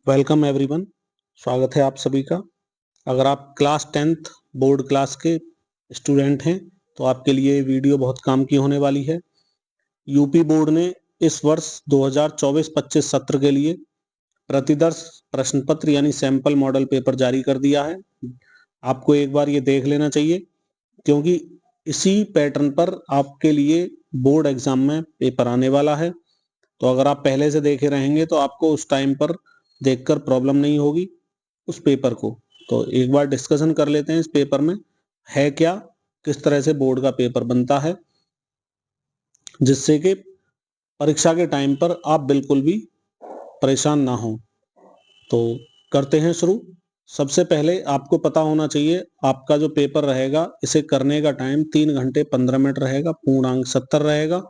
Welcome everyone. स्वागत है आप सभी का। अगर आप क्लास 10th बोर्ड क्लास के स्टूडेंट हैं तो आपके लिए ये वीडियो बहुत काम की होने वाली है। यूपी बोर्ड ने इस वर्ष 2024-25 सत्र के लिए प्रतिदर्श प्रश्न पत्र यानी सैंपल मॉडल पेपर जारी कर दिया है। आपको एक बार ये देख लेना चाहिए क्योंकि इसी पैटर्न पर आपके लिए बोर्ड एग्जाम में पेपर आने वाला है। तो अगर आप पहले से देखे रहेंगे तो आपको उस टाइम पर देखकर प्रॉब्लम नहीं होगी उस पेपर को। तो एक बार डिस्कशन कर लेते हैं इस पेपर में है क्या, किस तरह से बोर्ड का पेपर बनता है, जिससे कि परीक्षा के टाइम पर आप बिल्कुल भी परेशान ना हो। तो करते हैं शुरू। सबसे पहले आपको पता होना चाहिए आपका जो पेपर रहेगा इसे करने का टाइम 3 घंटे 15 मिनट रहेगा, पूर्णांक 70 रहेगा,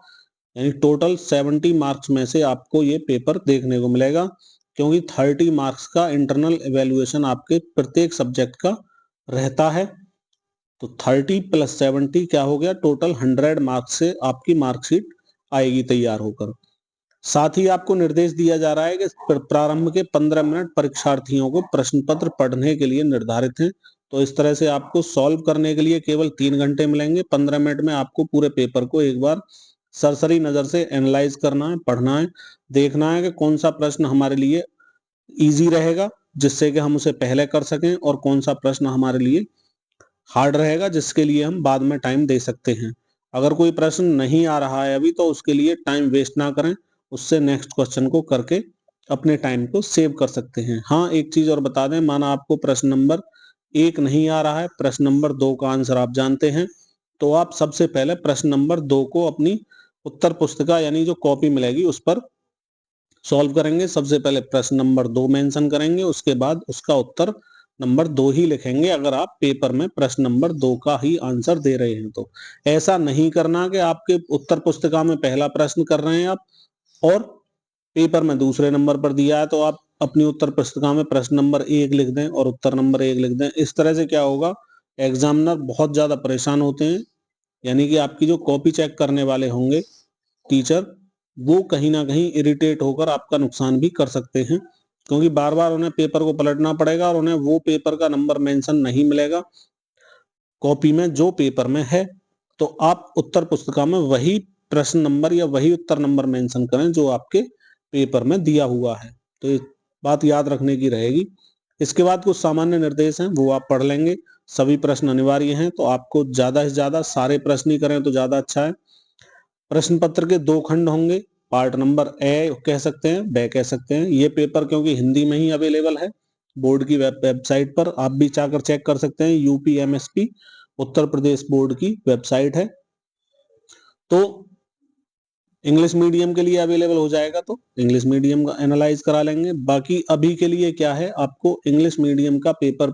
यानी टोटल 70 मार्क्स में से आपको ये पेपर देखने को मिलेगा क्योंकि 30 मार्क्स का इंटरनल एवेल्युएशन आपके प्रत्येक सब्जेक्ट का रहता है। तो 30 + 70 क्या हो गया, टोटल 100 मार्क्स से आपकी मार्कशीट आएगी तैयार होकर। साथ ही आपको निर्देश दिया जा रहा है कि प्रारंभ के 15 मिनट परीक्षार्थियों को प्रश्न पत्र पढ़ने के लिए निर्धारित हैं। तो इस तरह से आपको सॉल्व करने के लिए केवल 3 घंटे मिलेंगे। 15 मिनट में आपको पूरे पेपर को एक बार सरसरी नजर से एनालाइज करना है, पढ़ना है, देखना है कि कौन सा प्रश्न हमारे लिए इजी रहेगा जिससे कि हम उसे पहले कर सकें और कौन सा प्रश्न हमारे लिए हार्ड रहेगा जिसके लिए हम बाद में टाइम दे सकते हैं। अगर कोई प्रश्न नहीं आ रहा है अभी तो उसके लिए टाइम वेस्ट ना करें, उससे नेक्स्ट क्वेश्चन को करके अपने टाइम को सेव कर सकते हैं। हाँ, एक चीज और बता दें, माना आपको प्रश्न नंबर 1 नहीं आ रहा है, प्रश्न नंबर 2 का आंसर आप जानते हैं, तो आप सबसे पहले प्रश्न नंबर 2 को अपनी उत्तर पुस्तिका यानी जो कॉपी मिलेगी उस पर सॉल्व करेंगे। सबसे पहले प्रश्न नंबर 2 मेंशन करेंगे, उसके बाद उसका उत्तर नंबर 2 ही लिखेंगे अगर आप पेपर में प्रश्न नंबर 2 का ही आंसर दे रहे हैं तो। ऐसा नहीं करना कि आपके उत्तर पुस्तिका में पहला प्रश्न कर रहे हैं आप और पेपर में दूसरे नंबर पर दिया है तो आप अपनी उत्तर पुस्तिका में प्रश्न नंबर 1 लिख दें और उत्तर नंबर 1 लिख दें। इस तरह से क्या होगा, एग्जामिनर बहुत ज्यादा परेशान होते हैं, यानी कि आपकी जो कॉपी चेक करने वाले होंगे टीचर, वो कहीं ना कहीं इरिटेट होकर आपका नुकसान भी कर सकते हैं क्योंकि बार बार उन्हें पेपर को पलटना पड़ेगा और उन्हें वो पेपर का नंबर मेंशन नहीं मिलेगा कॉपी में जो पेपर में है। तो आप उत्तर पुस्तिका में वही प्रश्न नंबर या वही उत्तर नंबर मेंशन करें जो आपके पेपर में दिया हुआ है। तो ये बात याद रखने की रहेगी। इसके बाद कुछ सामान्य निर्देश हैं वो आप पढ़ लेंगे। सभी प्रश्न अनिवार्य हैं तो आपको ज्यादा से ज्यादा सारे प्रश्न ही करें तो ज्यादा अच्छा है। प्रश्न पत्र के 2 खंड होंगे, पार्ट नंबर ए कह सकते हैं, ब कह सकते हैं। ये पेपर क्योंकि हिंदी में ही अवेलेबल है बोर्ड की वेबसाइट पर, आप भी जाकर चेक कर सकते हैं। यूपीएमएसपी उत्तर प्रदेश बोर्ड की वेबसाइट है। तो इंग्लिश मीडियम के लिए अवेलेबल हो जाएगा तो इंग्लिश मीडियम का एनालाइज करा लेंगे। बाकी अभी के लिए क्या है, आपको इंग्लिश मीडियम का पेपर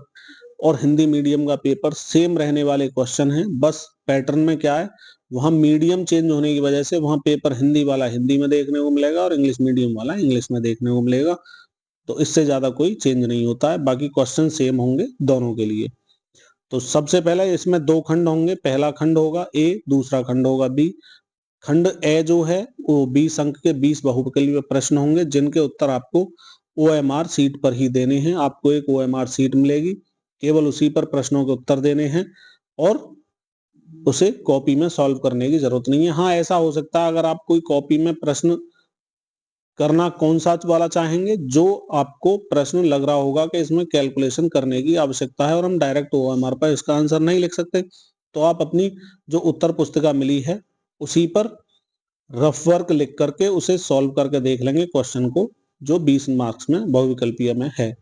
और हिंदी मीडियम का पेपर सेम रहने वाले क्वेश्चन हैं। बस पैटर्न में क्या है, वहां मीडियम चेंज होने की वजह से वहां पेपर हिंदी वाला हिंदी में देखने को मिलेगा और इंग्लिश मीडियम वाला इंग्लिश में देखने को मिलेगा। तो इससे ज्यादा कोई चेंज नहीं होता है, बाकी क्वेश्चन सेम होंगे दोनों के लिए। तो सबसे पहले इसमें 2 खंड होंगे, पहला खंड होगा ए, दूसरा खंड होगा बी। खंड ए जो है वो 20 अंक के 20 बहुविकल्पीय प्रश्न होंगे जिनके उत्तर आपको ओएमआर सीट पर ही देने हैं। आपको एक ओएमआर सीट मिलेगी, केवल उसी पर प्रश्नों के उत्तर देने हैं और उसे कॉपी में सॉल्व करने की जरूरत नहीं है। हाँ, ऐसा हो सकता है अगर आप कोई कॉपी में प्रश्न करना कौन सा वाला चाहेंगे जो आपको प्रश्न लग रहा होगा कि इसमें कैलकुलेशन करने की आवश्यकता है और हम डायरेक्ट ओएमआर पर इसका आंसर नहीं लिख सकते, तो आप अपनी जो उत्तर पुस्तिका मिली है उसी पर रफ वर्क लिख करके उसे सॉल्व करके देख लेंगे क्वेश्चन को जो 20 मार्क्स में बहुविकल्पीय में है।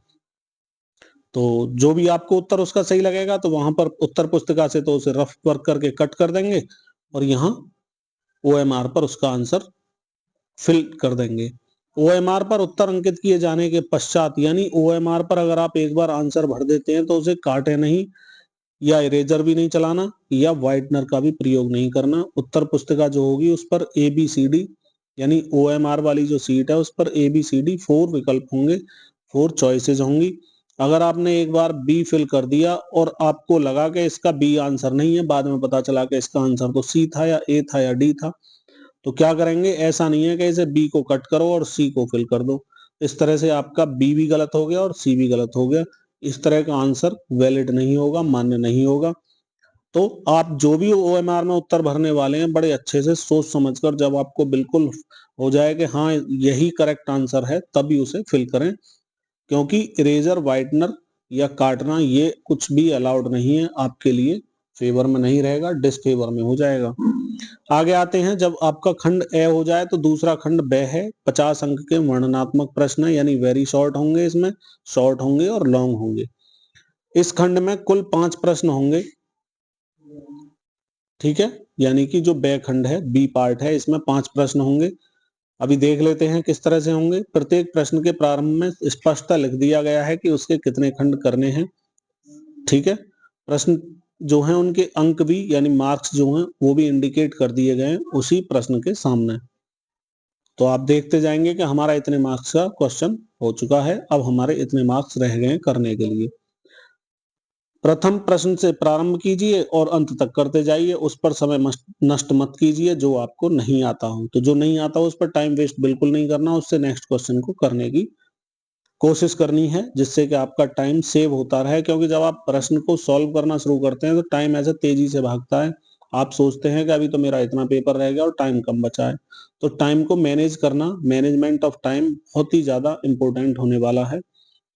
तो जो भी आपको उत्तर उसका सही लगेगा तो वहां पर उत्तर पुस्तिका से तो उसे रफ वर्क करके कट कर देंगे और यहाँ ओएमआर पर उसका आंसर फिल कर देंगे। ओएमआर पर उत्तर अंकित किए जाने के पश्चात, यानी ओएमआर पर अगर आप एक बार आंसर भर देते हैं तो उसे काटे नहीं या इरेजर भी नहीं चलाना या व्हाइटनर का भी प्रयोग नहीं करना। उत्तर पुस्तिका जो होगी उस पर ABCD यानी ओएमआर वाली जो सीट है उस पर ABCD 4 विकल्प होंगे, 4 चॉइसेस होंगी। अगर आपने एक बार बी फिल कर दिया और आपको लगा कि इसका बी आंसर नहीं है, बाद में पता चला कि इसका आंसर तो सी था या ए था या डी था, तो क्या करेंगे, ऐसा नहीं है कि इसे बी को कट करो और सी को फिल कर दो। इस तरह से आपका बी भी गलत हो गया और सी भी गलत हो गया। इस तरह का आंसर वैलिड नहीं होगा, मान्य नहीं होगा। तो आप जो भी ओएमआर में उत्तर भरने वाले हैं बड़े अच्छे से सोच समझकर, जब आपको बिल्कुल हो जाए कि हाँ यही करेक्ट आंसर है, तभी उसे फिल करें। क्योंकि इरेजर, वाइटनर या काटना ये कुछ भी अलाउड नहीं है, आपके लिए फेवर में नहीं रहेगा, डिसफेवर में हो जाएगा। आगे आते हैं, जब आपका खंड ए हो जाए तो दूसरा खंड ब है। 50 अंक के वर्णनात्मक प्रश्न है, यानी वेरी शॉर्ट होंगे, इसमें शॉर्ट होंगे और लॉन्ग होंगे। इस खंड में कुल 5 प्रश्न होंगे, ठीक है। यानी कि जो ब खंड है, बी पार्ट है, इसमें 5 प्रश्न होंगे। अभी देख लेते हैं किस तरह से होंगे। प्रत्येक प्रश्न के प्रारंभ में स्पष्टता लिख दिया गया है कि उसके कितने खंड करने हैं, ठीक है। प्रश्न जो हैं उनके अंक भी, यानी मार्क्स जो हैं वो भी इंडिकेट कर दिए गए हैं उसी प्रश्न के सामने। तो आप देखते जाएंगे कि हमारा इतने मार्क्स का क्वेश्चन हो चुका है, अब हमारे इतने मार्क्स रह गए करने के लिए। प्रथम प्रश्न से प्रारंभ कीजिए और अंत तक करते जाइए, उस पर समय नष्ट मत कीजिए जो आपको नहीं आता हो। तो जो नहीं आता हो उस पर टाइम वेस्ट बिल्कुल नहीं करना, उससे नेक्स्ट क्वेश्चन को करने की कोशिश करनी है, जिससे कि आपका टाइम सेव होता रहे। क्योंकि जब आप प्रश्न को सॉल्व करना शुरू करते हैं तो टाइम ऐसे तेजी से भागता है, आप सोचते हैं कि अभी तो मेरा इतना पेपर रह गया और टाइम कम बचा है। तो टाइम को मैनेज करना, मैनेजमेंट ऑफ टाइम बहुत ही ज्यादा इंपॉर्टेंट होने वाला है,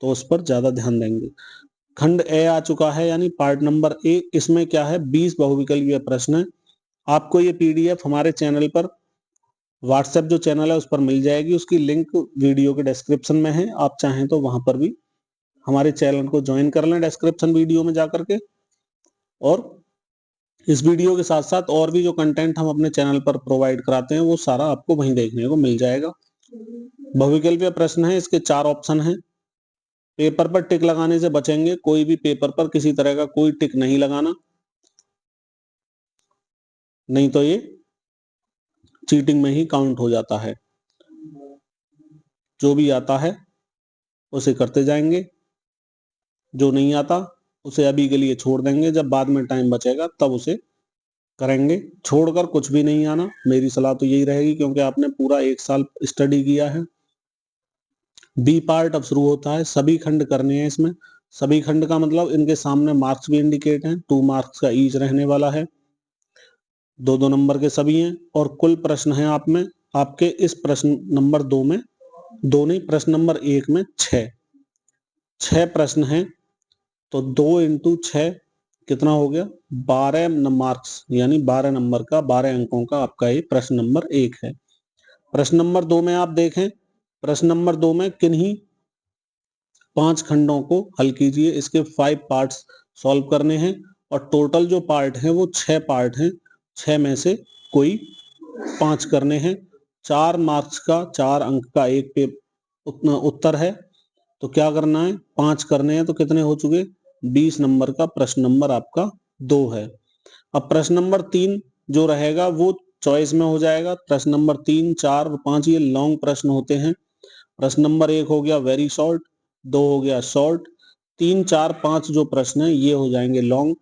तो उस पर ज्यादा ध्यान देंगे। खंड ए आ चुका है, यानी पार्ट नंबर ए। इसमें क्या है, 20 बहुविकल्पीय प्रश्न है। आपको ये पीडीएफ हमारे चैनल पर, व्हाट्सएप जो चैनल है उस पर मिल जाएगी, उसकी लिंक वीडियो के डिस्क्रिप्शन में है। आप चाहें तो वहां पर भी हमारे चैनल को ज्वाइन कर लें डिस्क्रिप्शन वीडियो में जाकर के। और इस वीडियो के साथ साथ और भी जो कंटेंट हम अपने चैनल पर प्रोवाइड कराते हैं वो सारा आपको वहीं देखने को मिल जाएगा। बहुविकल्पीय प्रश्न है, इसके 4 ऑप्शन हैं। पेपर पर टिक लगाने से बचेंगे, कोई भी पेपर पर किसी तरह का कोई टिक नहीं लगाना, नहीं तो ये चीटिंग में ही काउंट हो जाता है। जो भी आता है उसे करते जाएंगे, जो नहीं आता उसे अभी के लिए छोड़ देंगे, जब बाद में टाइम बचेगा तब उसे करेंगे। छोड़कर कुछ भी नहीं आना, मेरी सलाह तो यही रहेगी, क्योंकि आपने पूरा 1 साल स्टडी किया है। बी पार्ट अब शुरू होता है, सभी खंड करने हैं इसमें। सभी खंड का मतलब इनके सामने मार्क्स भी इंडिकेट हैं, 2 मार्क्स का ईच रहने वाला है, 2-2 नंबर के सभी हैं। और कुल प्रश्न है आप में, आपके इस प्रश्न नंबर 2 में, 2 नहीं, प्रश्न नंबर 1 में 6 प्रश्न हैं। तो 2 इंटू 6 कितना हो गया, 12 मार्क्स, यानी 12 नंबर का, 12 अंकों का आपका ये प्रश्न नंबर 1 है। प्रश्न नंबर 2 में आप देखें, प्रश्न नंबर 2 में किन्हीं 5 खंडों को हल कीजिए। इसके 5 पार्ट्स सॉल्व करने हैं और टोटल जो पार्ट हैं वो 6 पार्ट हैं। 6 में से कोई 5 करने हैं। 4 मार्क्स का, 4 अंक का एक उत्तर है। तो क्या करना है, 5 करने हैं, तो कितने हो चुके, 20 नंबर का प्रश्न नंबर आपका 2 है। अब प्रश्न नंबर 3 जो रहेगा वो चॉइस में हो जाएगा। प्रश्न नंबर 3, 4 और 5 ये लॉन्ग प्रश्न होते हैं। प्रश्न नंबर 1 हो गया वेरी शॉर्ट, 2 हो गया शॉर्ट, 3, 4, 5 जो प्रश्न है ये हो जाएंगे लॉन्ग,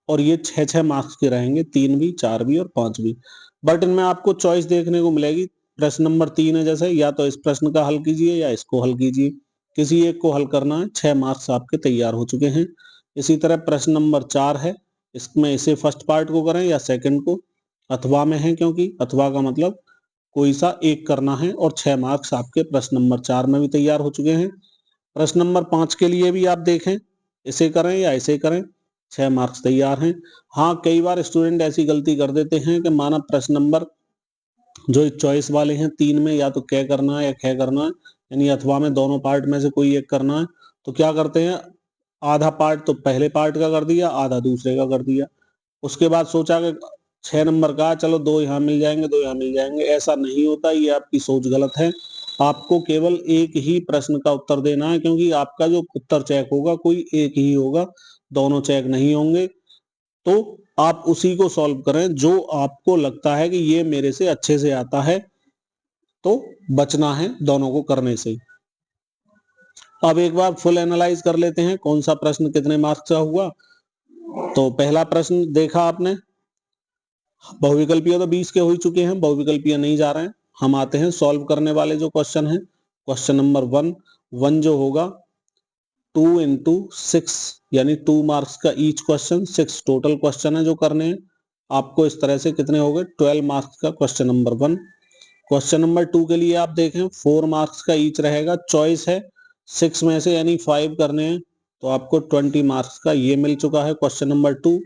और ये 6-6 मार्क्स के रहेंगे, 3 भी, 4 भी और 5 भी। बट इनमें आपको चॉइस देखने को मिलेगी। प्रश्न नंबर 3 है जैसे, या तो इस प्रश्न का हल कीजिए या इसको हल कीजिए, किसी एक को हल करना है, 6 मार्क्स आपके तैयार हो चुके हैं। इसी तरह प्रश्न नंबर 4 है, इसमें इसे फर्स्ट पार्ट को करें या सेकंड को, अथवा में है, क्योंकि अथवा का मतलब कोई सा एक करना है, और 6 मार्क्स आपके प्रश्न नंबर 4 में भी तैयार हो चुके हैं। प्रश्न नंबर 5 के लिए भी आप देखें, इसे करें या इसे करें, 6 मार्क्स तैयार हैं। हाँ, कई बार स्टूडेंट ऐसी गलती कर देते हैं कि माना प्रश्न नंबर जो चॉइस वाले हैं 3 में या तो कै करना है या खे करना है, यानी अथवा में दोनों पार्ट में से कोई एक करना है, तो क्या करते हैं, आधा पार्ट तो पहले पार्ट का कर दिया, आधा दूसरे का कर दिया। उसके बाद सोचा कि 6 नंबर का, चलो 2 यहाँ मिल जाएंगे, 2 यहाँ मिल जाएंगे। ऐसा नहीं होता, ये आपकी सोच गलत है। आपको केवल एक ही प्रश्न का उत्तर देना है, क्योंकि आपका जो उत्तर चेक होगा कोई एक ही होगा, दोनों चेक नहीं होंगे। तो आप उसी को सॉल्व करें जो आपको लगता है कि ये मेरे से अच्छे से आता है, तो बचना है दोनों को करने से। अब एक बार फुल एनालाइज कर लेते हैं कौन सा प्रश्न कितने मार्क्स का हुआ। तो पहला प्रश्न देखा आपने, बहुविकल्पीय तो 20 के हो ही चुके हैं, बहुविकल्पीय नहीं जा रहे हैं। हम आते हैं सॉल्व करने वाले जो क्वेश्चन हैं। क्वेश्चन नंबर 1 जो होगा 2 इंटू 6 यानी 2 मार्क्स का ईच क्वेश्चन, 6 टोटल क्वेश्चन है जो करने हैं आपको। इस तरह से कितने हो गए 12 मार्क्स का क्वेश्चन नंबर 1। क्वेश्चन नंबर 2 के लिए आप देखें 4 मार्क्स का ईच रहेगा, चॉइस है 6 में से यानी 5 करने हैं, तो आपको 20 मार्क्स का ये मिल चुका है क्वेश्चन नंबर 2।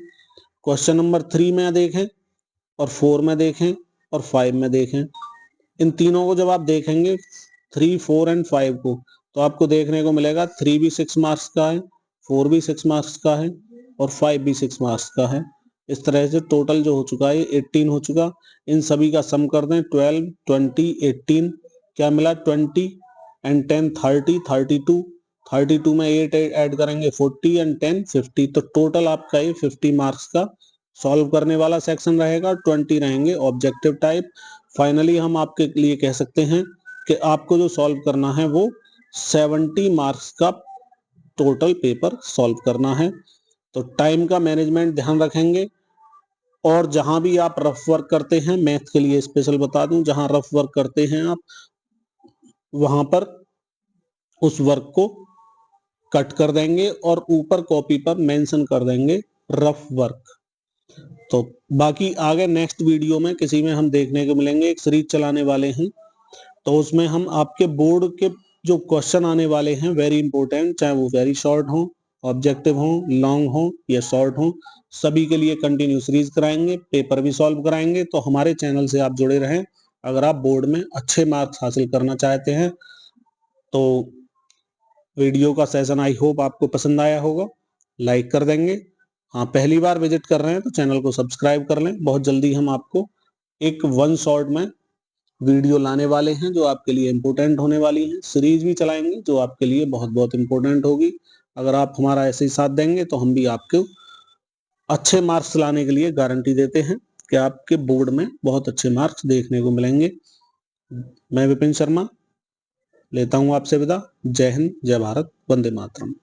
क्वेश्चन नंबर 3 में देखें और 4 में देखें और 5 में देखें, इन तीनों को जब आप देखेंगे 3, 4 एंड 5 को, तो आपको देखने को मिलेगा 3 भी 6 मार्क्स का है, 4 भी 6 मार्क्स का है और 5 भी 6 मार्क्स का है। इस तरह से टोटल जो हो चुका है 18 हो चुका। इन सभी का सम कर दें 12, 20, 18, क्या मिला 20 एंड 10 30, 32, 32 में 8 ऐड करेंगे 40 एंड 10 50, तो टोटल आपका ये 50 मार्क्स का सॉल्व करने वाला सेक्शन रहेगा, 20 रहेंगे ऑब्जेक्टिव टाइप। फाइनली हम आपके लिए कह सकते हैं कि आपको जो सॉल्व करना है वो 70 मार्क्स का टोटल पेपर सॉल्व करना है। तो टाइम का मैनेजमेंट ध्यान रखेंगे, और जहां भी आप रफ वर्क करते हैं, मैथ के लिए स्पेशल बता दूं, जहां रफ वर्क करते हैं आप वहां पर उस वर्क को कट कर देंगे और ऊपर कॉपी पर मेंशन कर देंगे रफ वर्क। तो बाकी आगे नेक्स्ट वीडियो में किसी में हम देखने को मिलेंगे, एक सीरीज चलाने वाले हैं, तो उसमें हम आपके बोर्ड के जो क्वेश्चन आने वाले हैं वेरी इंपॉर्टेंट, चाहे वो वेरी शॉर्ट हो, ऑब्जेक्टिव हो, लॉन्ग हो या शॉर्ट हो, सभी के लिए कंटिन्यू सीरीज कराएंगे, पेपर भी सॉल्व कराएंगे। तो हमारे चैनल से आप जुड़े रहें अगर आप बोर्ड में अच्छे मार्क्स हासिल करना चाहते हैं। तो वीडियो का सेशन आई होप आपको पसंद आया होगा, लाइक कर देंगे। हाँ, पहली बार विजिट कर रहे हैं तो चैनल को सब्सक्राइब कर लें। बहुत जल्दी हम आपको एक 1 शॉट में वीडियो लाने वाले हैं जो आपके लिए इम्पोर्टेंट होने वाली है, सीरीज भी चलाएंगे जो आपके लिए बहुत बहुत इम्पोर्टेंट होगी। अगर आप हमारा ऐसे ही साथ देंगे तो हम भी आपको अच्छे मार्क्स लाने के लिए गारंटी देते हैं कि आपके बोर्ड में बहुत अच्छे मार्क्स देखने को मिलेंगे। मैं विपिन शर्मा लेता हूं आपसे विदा। जय हिंद, जय भारत, वंदे मातरम।